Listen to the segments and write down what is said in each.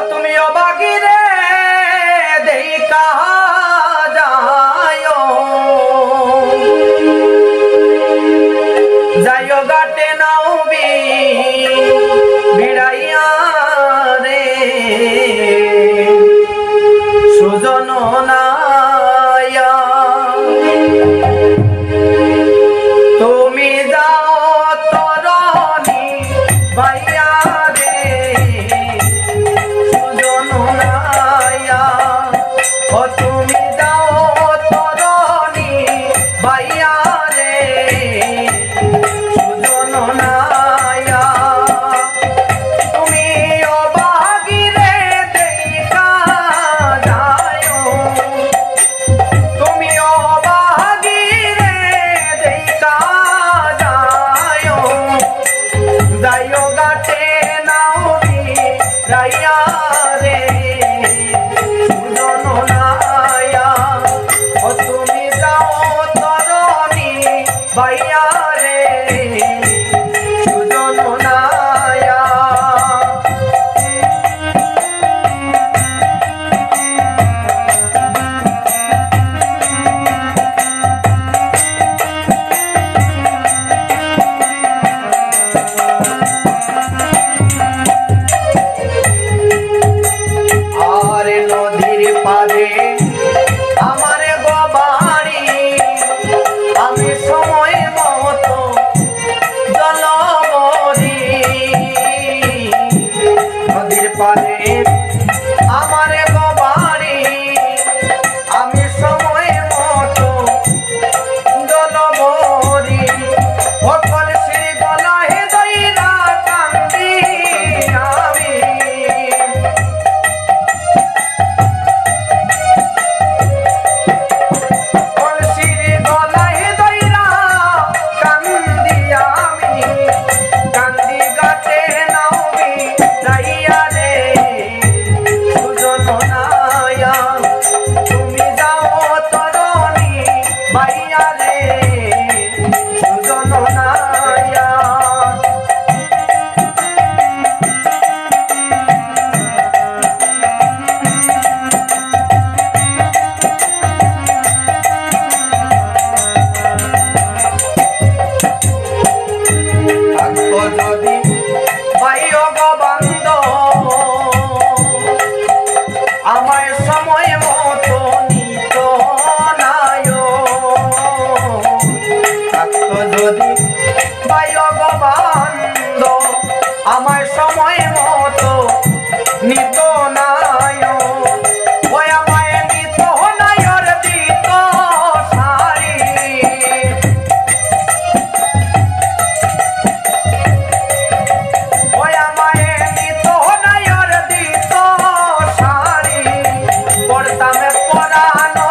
তুমি অবাগি রে দেই কাহা যাইও গাটে নাওবি ভিড়াইয়া রে সুজন নায়া তুমি যাও তরণী ভাইয়া রে সুজন নায়া ও তুমি যাও তরণী ভাইয়া রে সুজন নায়া তুমি অবাগি রে দেখা যায় তুমি অবাগি রে দেখা যায় যাইও গাটে নাওবি রাইয়া রে সুজন নায়া ও তুমি যাও তরণী ভাইয়া রে সুজন নায়া আর নদীর পাড়ে আমার বাড়ি আমি সময় মতো জলবরি নদীর পাড়ে আমার বাড়ি আমি সময় মতো জলবরি সকল শ্রী গলায় দইরা কান্দি আমি কলসির গলায় দইরা কান্দি আমি কান্দি গাটে নাওবি রাইয়া রে সুজন নায়া তুমি যাও তরণী ভাইয়া রে সুজন নায়া থাকো যদি ভাইও গো বান্ধব আমায় সময় মতো নিত নায় থাকো যদি ভাইও গো বান্ধব আমায় সময় মতো নিত নায় ওই আমায় নিত নায়র দিত সারি ওই আমায় নিত নায়র দিত সারি পড়তাম পরানো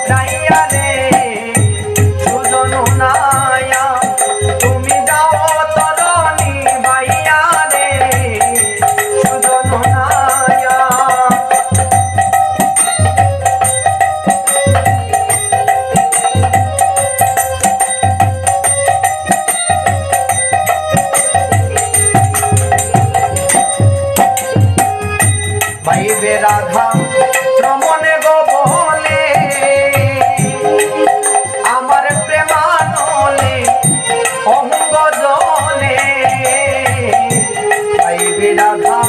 রাইয়া রে সুজন নায়া তুমি যাও তরণী ভাইয়া রে সুজন নায়া ভাইবে রাধা রমনে গো বলে আমার প্রেমানলে অঙ্গ জলে ভাইবে রাধা